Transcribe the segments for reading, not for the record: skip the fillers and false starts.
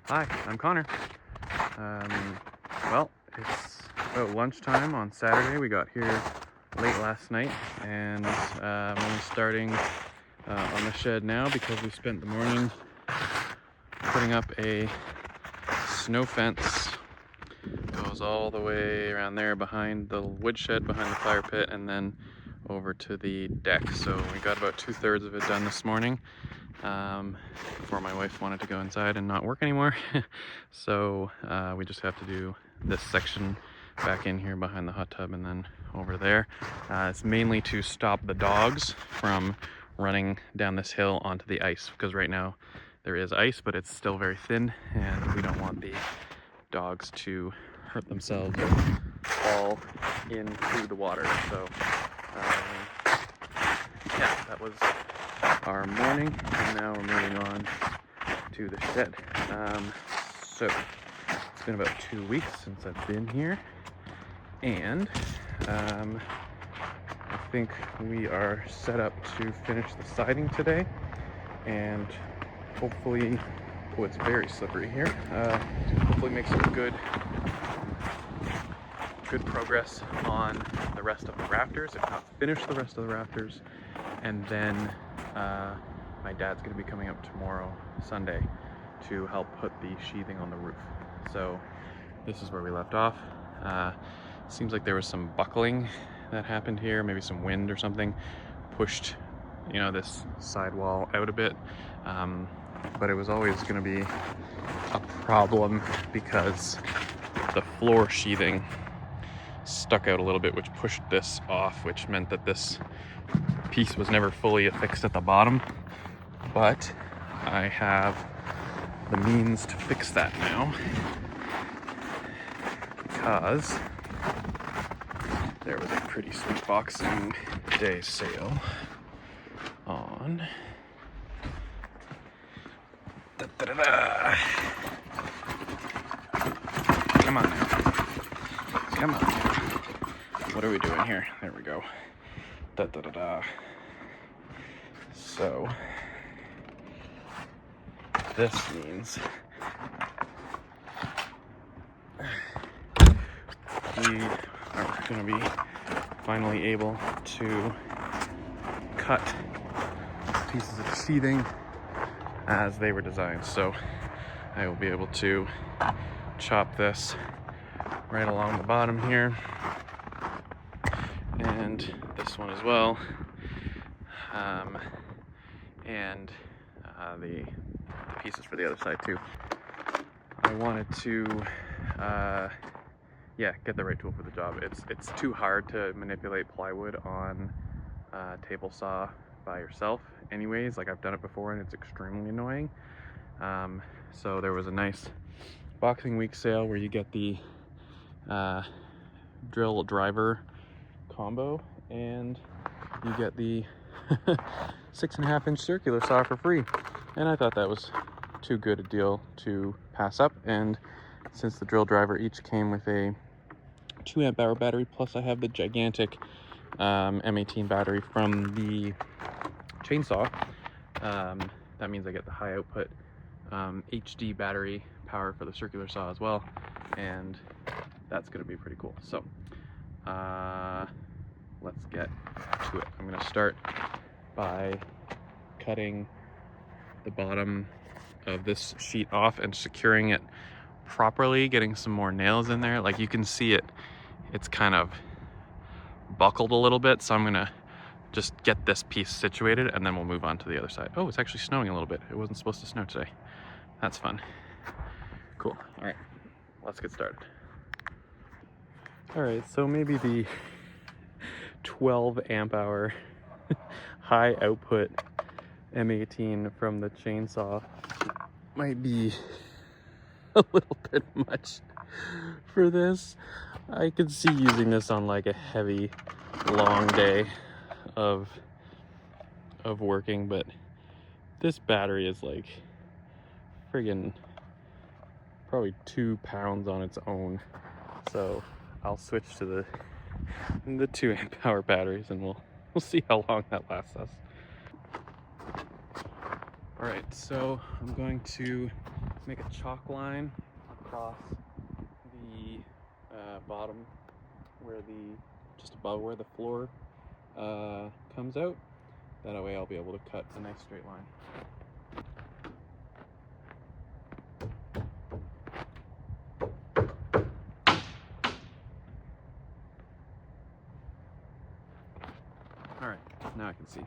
Hi, I'm Connor. Well, it's about lunchtime on Saturday. We got here late last night, and I'm only starting on the shed now because we spent the morning putting up a snow fence. Goes all the way around there behind the woodshed, behind the fire pit, and then over to the deck. So we got about 2/3 of it done this morning. Before my wife wanted to go inside and not work anymore. So we just have to do this section back in here behind the hot tub and then over there. It's mainly to stop the dogs from running down this hill onto the ice, because right now there is ice, but it's still very thin, and we don't want the dogs to hurt themselves or fall into the water. So yeah, that was our morning, and now we're moving on to the shed. So it's been about 2 weeks since I've been here, and I think we are set up to finish the siding today, and hopefully, oh, it's very slippery here, hopefully make some good progress on the rest of the rafters, if not finish the rest of the rafters. And then my dad's going to be coming up tomorrow, Sunday, to help put the sheathing on the roof. So this is where we left off. Seems like there was some buckling that happened here, maybe some wind or something pushed, you know, this sidewall out a bit. But it was always going to be a problem because the floor sheathing stuck out a little bit, which pushed this off, which meant that this piece was never fully affixed at the bottom. But I have the means to fix that now, because there was a pretty sweet Boxing Day sale on Come on now. Come on. What are we doing here? There we go. So this means we are going to be finally able to cut pieces of sheathing as they were designed. So I will be able to chop this right along the bottom here, and this one as well, and the pieces for the other side too. I wanted to get the right tool for the job. It's too hard to manipulate plywood on a table saw by yourself anyways. Like, I've done it before and it's extremely annoying. So there was a nice Boxing Week sale where you get the drill driver combo, and you get the 6.5-inch circular saw for free, and I thought that was too good a deal to pass up. And since the drill driver each came with a 2 amp hour battery, plus I have the gigantic M18 battery from the chainsaw, that means I get the high output HD battery power for the circular saw as well, and that's going to be pretty cool. So let's get to it. I'm going to start by cutting the bottom of this sheet off and securing it properly, getting some more nails in there. Like, you can see it's kind of buckled a little bit, so I'm going to just get this piece situated and then we'll move on to the other side. Oh, it's actually snowing a little bit. It wasn't supposed to snow today. That's fun. Cool. All right, let's get started. All right, so maybe the 12 amp hour high output M18 from the chainsaw might be a little bit much for this. I could see using this on like a heavy, long day of working, but this battery is like friggin' probably 2 pounds on its own. So I'll switch to the 2 amp hour batteries, and we'll see how long that lasts us. All right, so I'm going to make a chalk line across the bottom just above where the floor comes out. That way I'll be able to cut a nice straight line. All right, now I can see.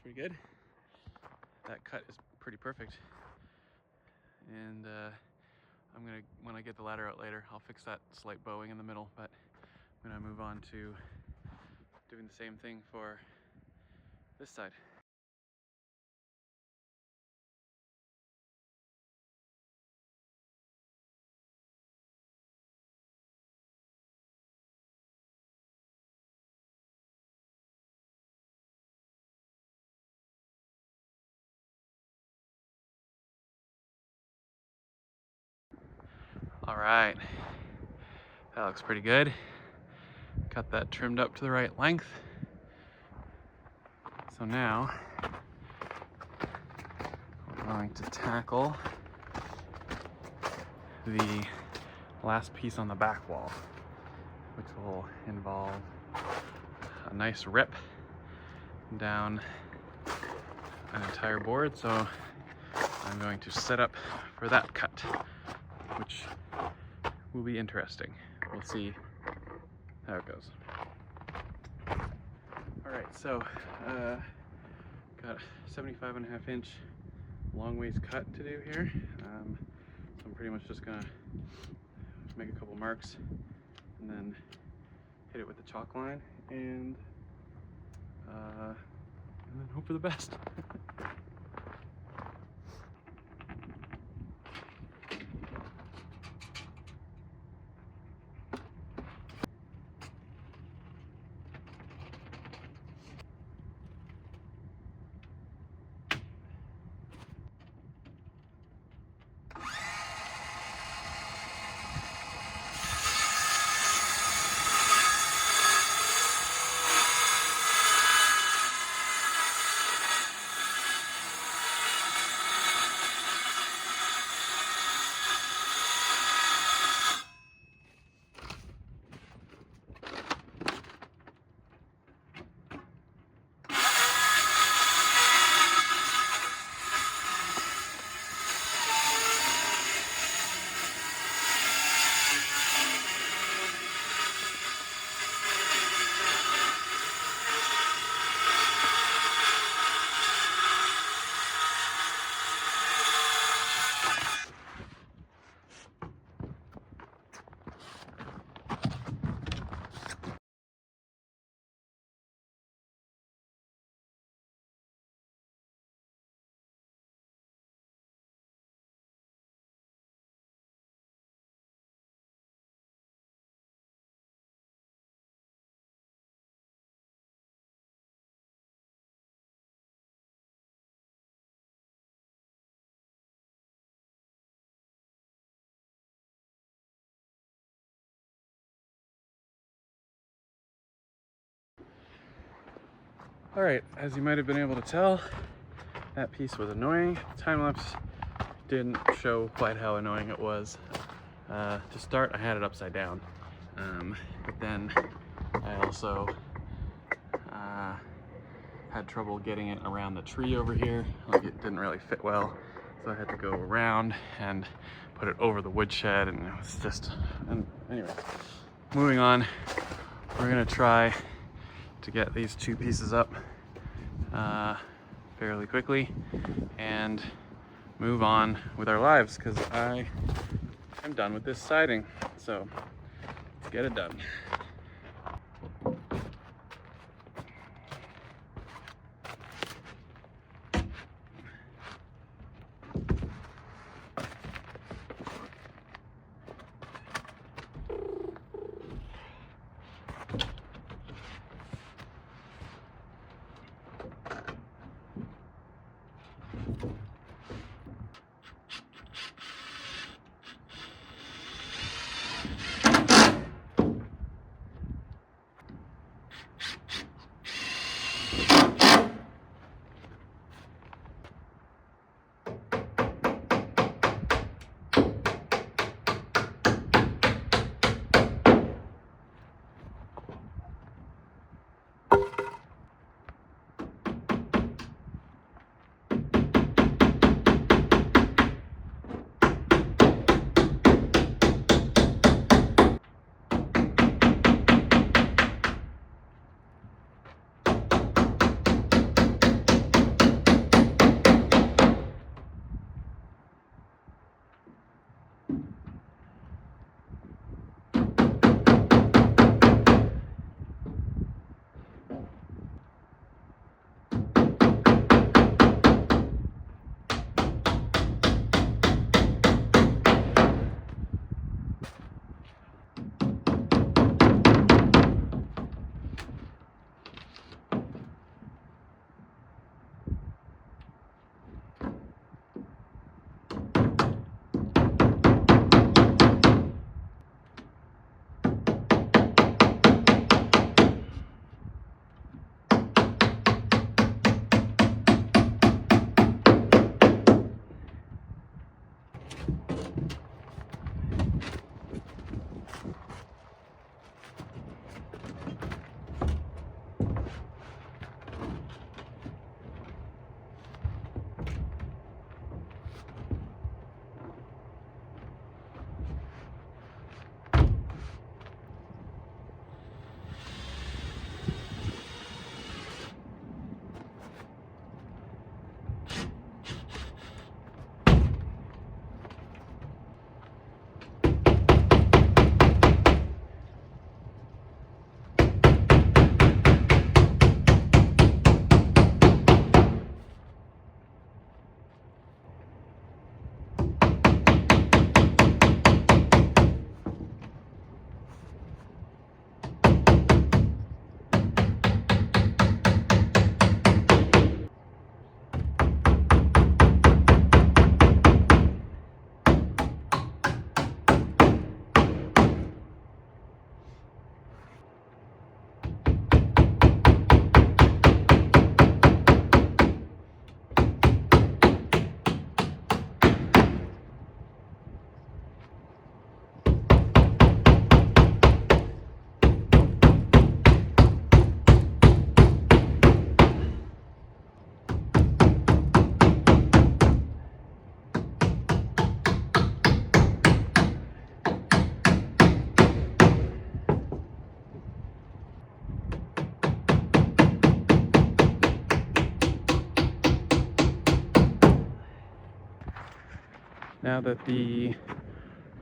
Pretty good. That cut is pretty perfect. And when I get the ladder out later, I'll fix that slight bowing in the middle, but I'm gonna move on to doing the same thing for this side. All right, that looks pretty good. Got that trimmed up to the right length. So now we're going to tackle the last piece on the back wall, which will involve a nice rip down an entire board. So I'm going to set up for that cut, which will be interesting. We'll see how it goes. All right, so got a 75.5 inch long ways cut to do here. So I'm pretty much just gonna make a couple marks and then hit it with the chalk line and then hope for the best. All right, as you might have been able to tell, that piece was annoying. Time-lapse didn't show quite how annoying it was. To start, I had it upside down, but then I also had trouble getting it around the tree over here. Like, it didn't really fit well, so I had to go around and put it over the woodshed, and it was just, and anyway, moving on, we're gonna try to get these two pieces up fairly quickly and move on with our lives, because I am done with this siding. So let's get it done. Now that the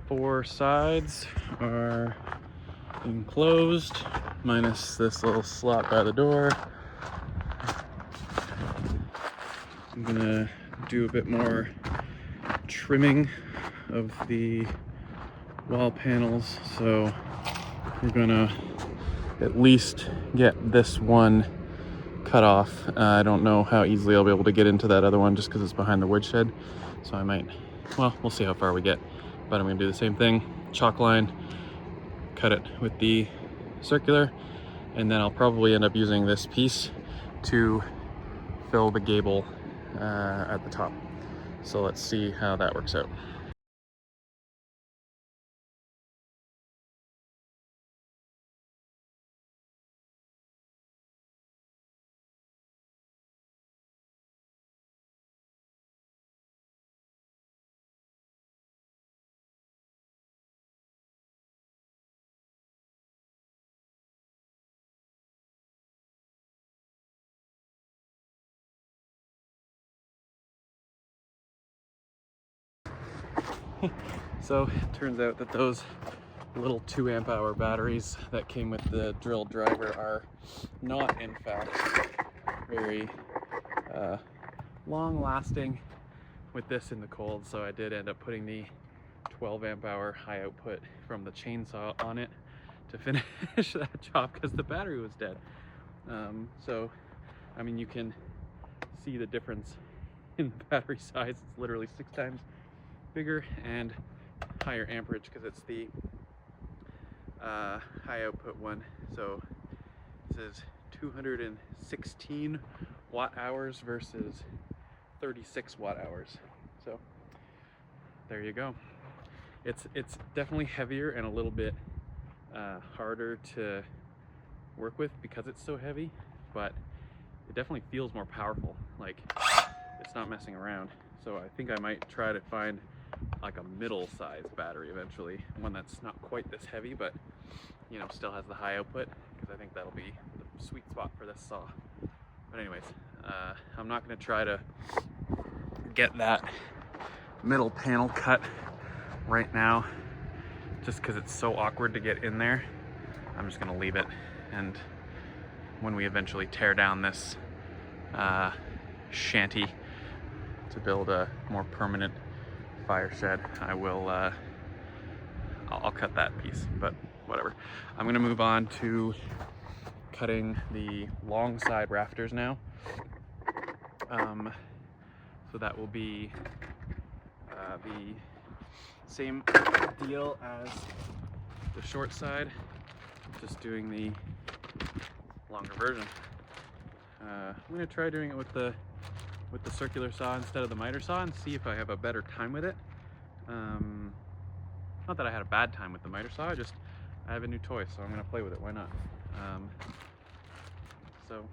4 sides are enclosed, minus this little slot by the door, I'm gonna do a bit more trimming of the wall panels. So we're gonna at least get this one cut off. I don't know how easily I'll be able to get into that other one just because it's behind the woodshed. So I might, well, we'll see how far we get. But I'm gonna do the same thing, chalk line, cut it with the circular, and then I'll probably end up using this piece to fill the gable at the top. So let's see how that works out. So it turns out that those little 2 amp hour batteries that came with the drill driver are not in fact very long lasting with this in the cold. So I did end up putting the 12 amp hour high output from the chainsaw on it to finish that job because the battery was dead. So I mean, you can see the difference in the battery size. It's literally 6 times bigger and higher amperage because it's the high output one. So this is 216 watt hours versus 36 watt hours. So there you go. It's definitely heavier and a little bit harder to work with because it's so heavy, but it definitely feels more powerful. Like, it's not messing around. So I think I might try to find like a middle-sized battery eventually, one that's not quite this heavy, but you know, still has the high output, because I think that'll be the sweet spot for this saw. But anyways, I'm not going to try to get that middle panel cut right now, just because it's so awkward to get in there. I'm just going to leave it, and when we eventually tear down this shanty to build a more permanent fire shed, I will I'll cut that piece, but whatever. I'm gonna move on to cutting the long side rafters now. So that will be the same deal as the short side, just doing the longer version. I'm gonna try doing it with the circular saw instead of the miter saw and see if I have a better time with it. Not that I had a bad time with the miter saw, I have a new toy, so I'm gonna play with it. Why not? So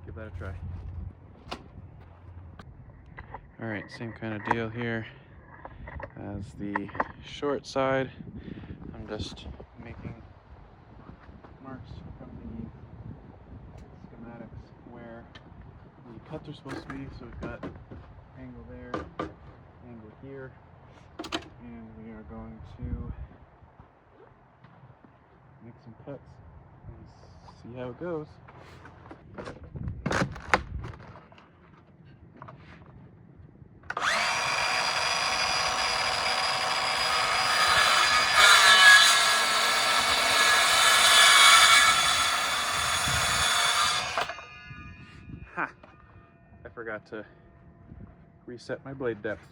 give that a try. All right, same kind of deal here as the short side. I'm just making marks from the schematics where the cuts are supposed to be. So we've got angle there, angle here, and we are going to make some cuts and see how it goes. Ha! I forgot to reset my blade depth.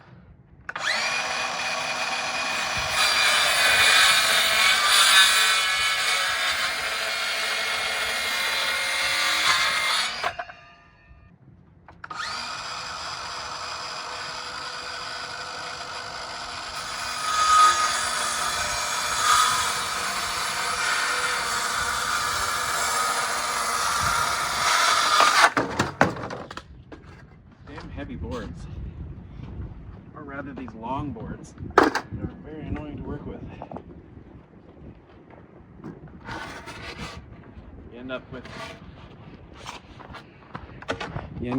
Heavy boards, or rather these long boards, are very annoying to work with. You end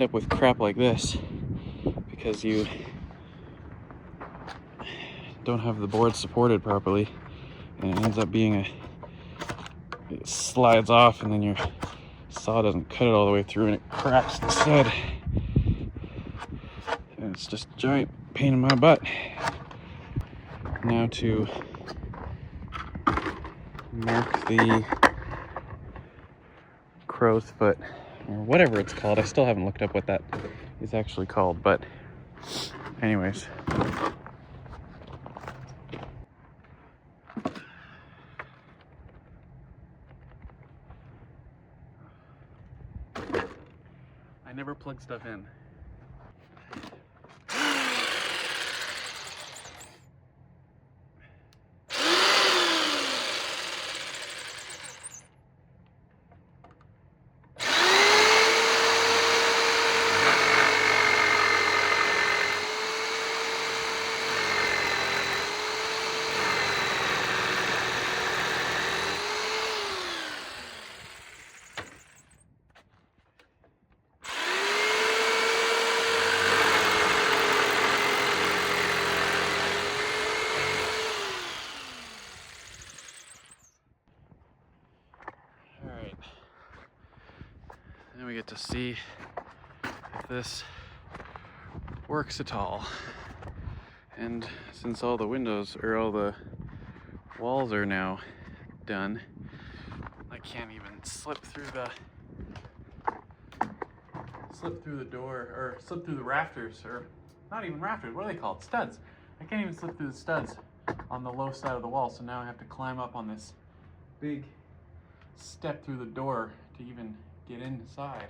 up with crap like this because you don't have the board supported properly, and it ends up being it slides off, and then your saw doesn't cut it all the way through and it cracks instead. And it's just a giant pain in my butt. Now to mark the crow's foot, or whatever it's called. I still haven't looked up what that is actually called, but anyways. I never plug stuff in. Alright, then we get to see if this works at all. And since all the windows, or all the walls are now done, I can't even slip through the door, or slip through the rafters, or not even rafters, what are they called? Studs. I can't even slip through the studs on the low side of the wall, so now I have to climb up on this big step through the door to even get inside.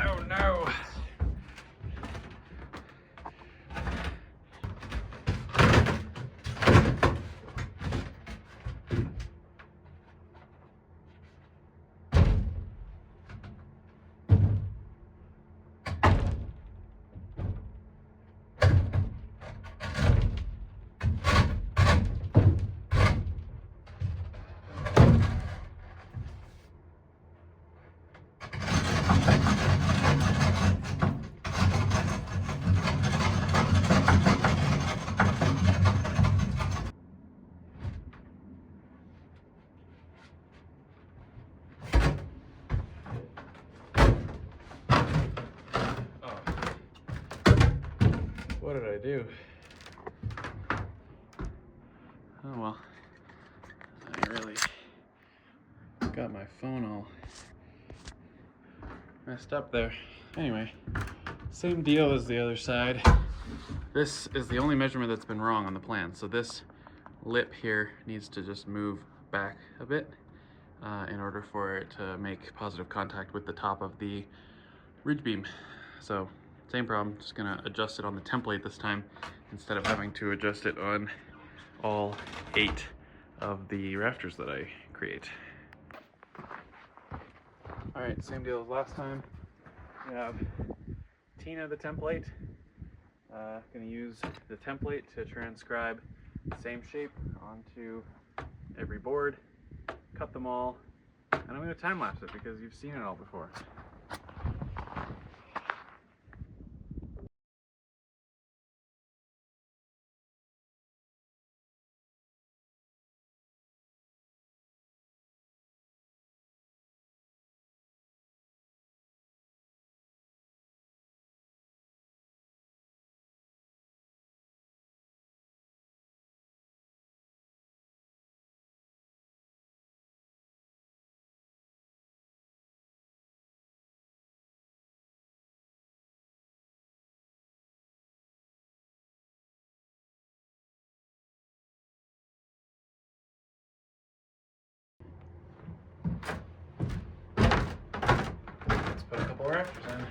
Oh no! What did I do? Oh well, I really got my phone all messed up there. Anyway, same deal as the other side. This is the only measurement that's been wrong on the plan. So this lip here needs to just move back a bit in order for it to make positive contact with the top of the ridge beam. So same problem, just gonna adjust it on the template this time instead of having to adjust it on all 8 of the rafters that I create. All right, same deal as last time. We have Tina the template. Gonna use the template to transcribe the same shape onto every board, cut them all, and I'm gonna time lapse it because you've seen it all before. Let's put a couple rafters in.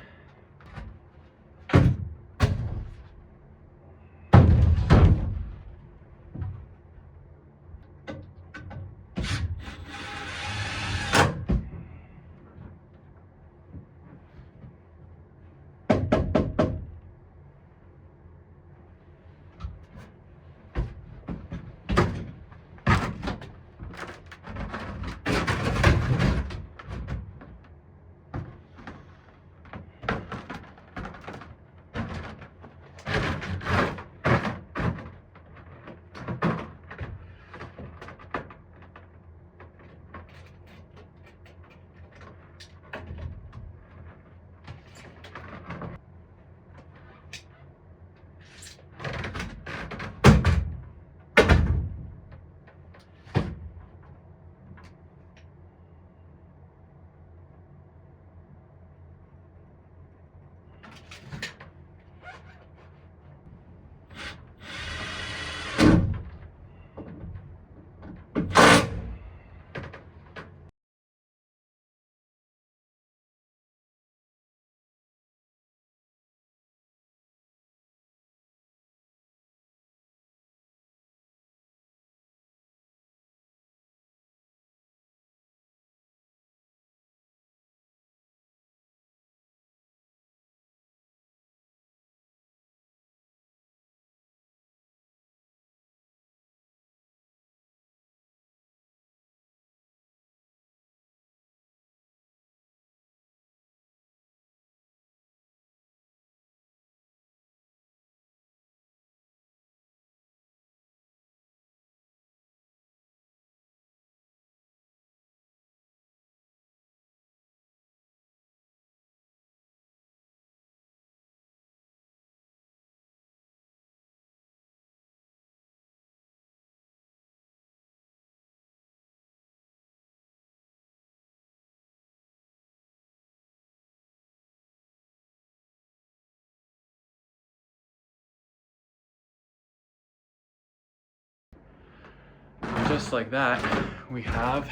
just like that, we have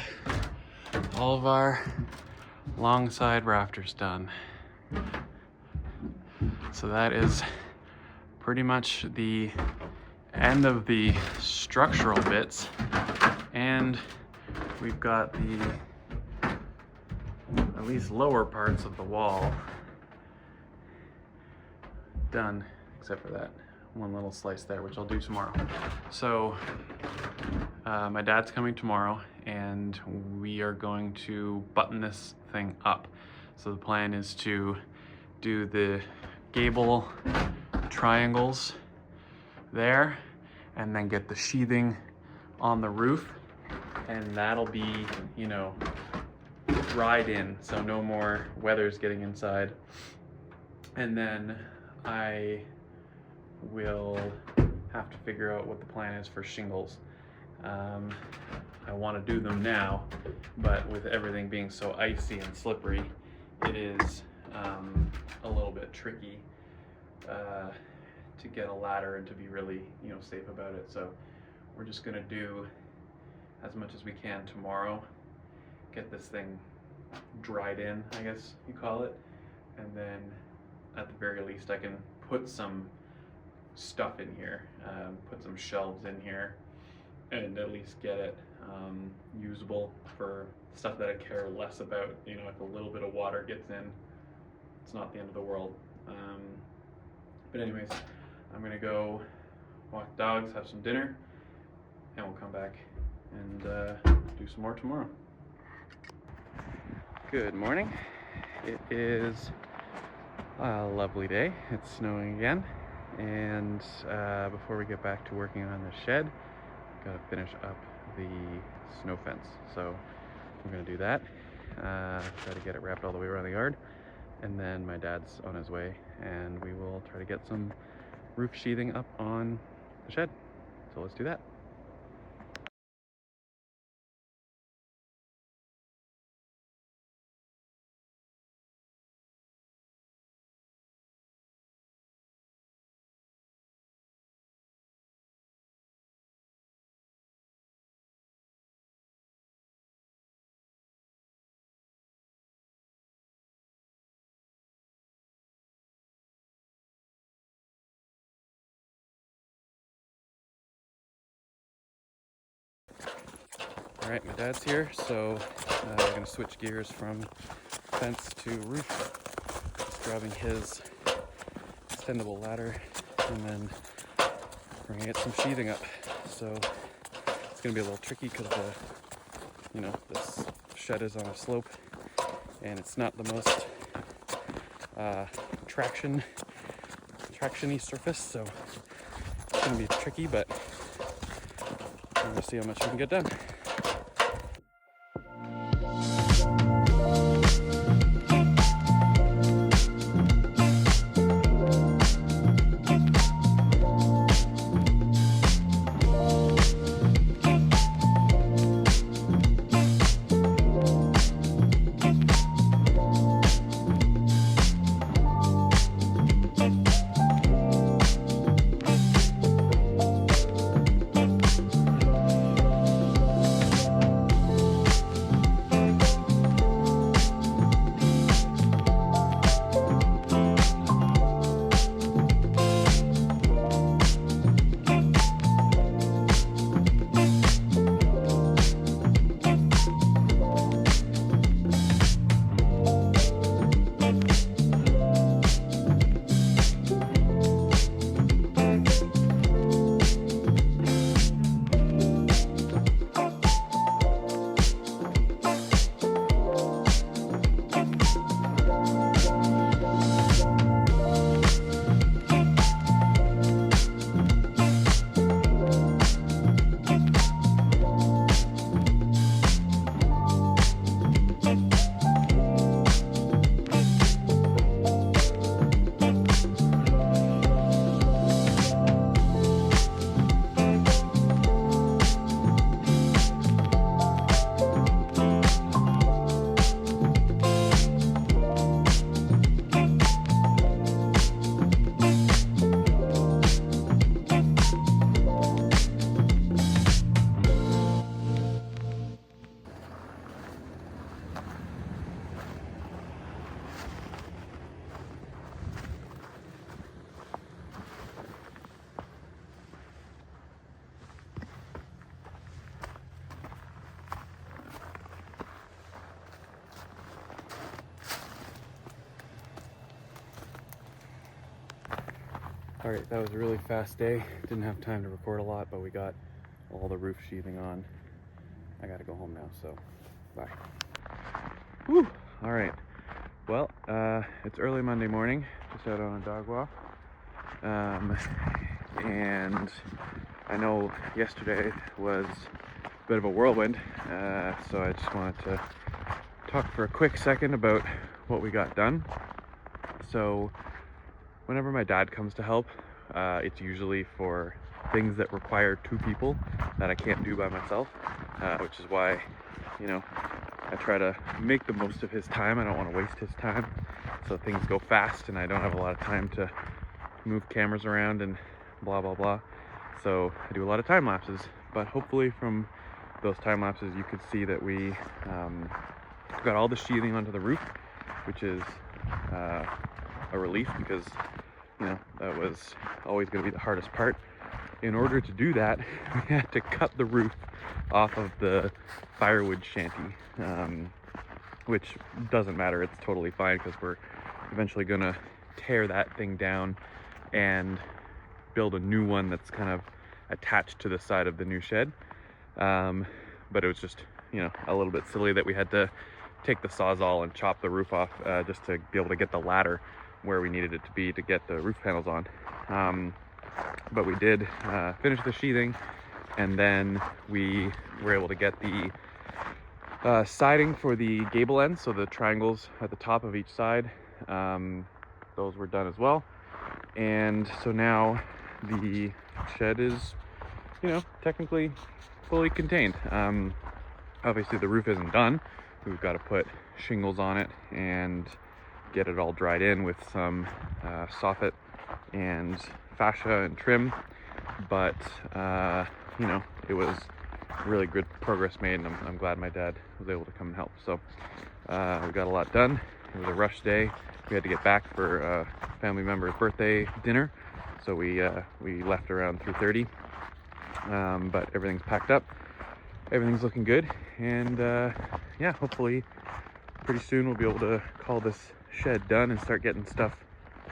all of our long side rafters done. So that is pretty much the end of the structural bits, and we've got the at least lower parts of the wall done, except for that one little slice there, which I'll do tomorrow. So my dad's coming tomorrow, and we are going to button this thing up. So the plan is to do the gable triangles there, and then get the sheathing on the roof, and that'll be, you know, dried in, so no more weathers getting inside. And then I will have to figure out what the plan is for shingles. I want to do them now, but with everything being so icy and slippery, it is a little bit tricky to get a ladder and to be really, you know, safe about it. So we're just gonna do as much as we can tomorrow, get this thing dried in, I guess you call it, and then at the very least I can put some stuff in here, put some shelves in here, and at least get it usable for stuff that I care less about. You know, if a little bit of water gets in, it's not the end of the world. But anyways, I'm gonna go walk the dogs, have some dinner, and we'll come back and do some more tomorrow. Good morning. It is a lovely day. It's snowing again, and before we get back to working on the shed, gotta finish up the snow fence. So we're gonna do that, try to get it wrapped all the way around the yard, and then my dad's on his way, and we will try to get some roof sheathing up on the shed. So let's do that. All right, my dad's here, so we're gonna switch gears from fence to roof. Just grabbing his extendable ladder, and then we're gonna get some sheathing up. So it's gonna be a little tricky because you know, this shed is on a slope, and it's not the most traction-y surface, so it's gonna be tricky, but we're gonna see how much we can get done. All right, that was a really fast day. Didn't have time to record a lot, but we got all the roof sheathing on. I gotta go home now, so bye. Whew. All right. Well, it's early Monday morning, just out on a dog walk. And I know yesterday was a bit of a whirlwind, so I just wanted to talk for a quick second about what we got done. So whenever my dad comes to help, it's usually for things that require two people that I can't do by myself, which is why, you know, I try to make the most of his time. I don't want to waste his time, so things go fast and I don't have a lot of time to move cameras around and blah blah blah. So I do a lot of time lapses, but hopefully from those time lapses you could see that we got all the sheathing onto the roof, which is a relief, because you know that was always going to be the hardest part. In order to do that, we had to cut the roof off of the firewood shanty, which doesn't matter, it's totally fine because we're eventually going to tear that thing down and build a new one that's kind of attached to the side of the new shed. But it was just, you know, a little bit silly that we had to take the Sawzall and chop the roof off just to be able to get the ladder where we needed it to be to get the roof panels on. But we did finish the sheathing, and then we were able to get the siding for the gable ends, so the triangles at the top of each side, those were done as well. And so now the shed is, you know, technically fully contained. Obviously the roof isn't done. We've got to put shingles on it and get it all dried in with some soffit and fascia and trim, but you know, it was really good progress made, and I'm glad my dad was able to come and help. So we got a lot done. It was a rush day. We had to get back for a family member's birthday dinner, so we left around 3:30, but everything's packed up, everything's looking good, and yeah, hopefully pretty soon we'll be able to call this shed done and start getting stuff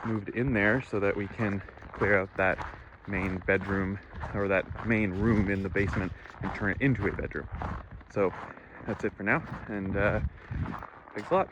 moved in there so that we can clear out that main bedroom, or that main room in the basement, and turn it into a bedroom. So that's it for now, and thanks a lot.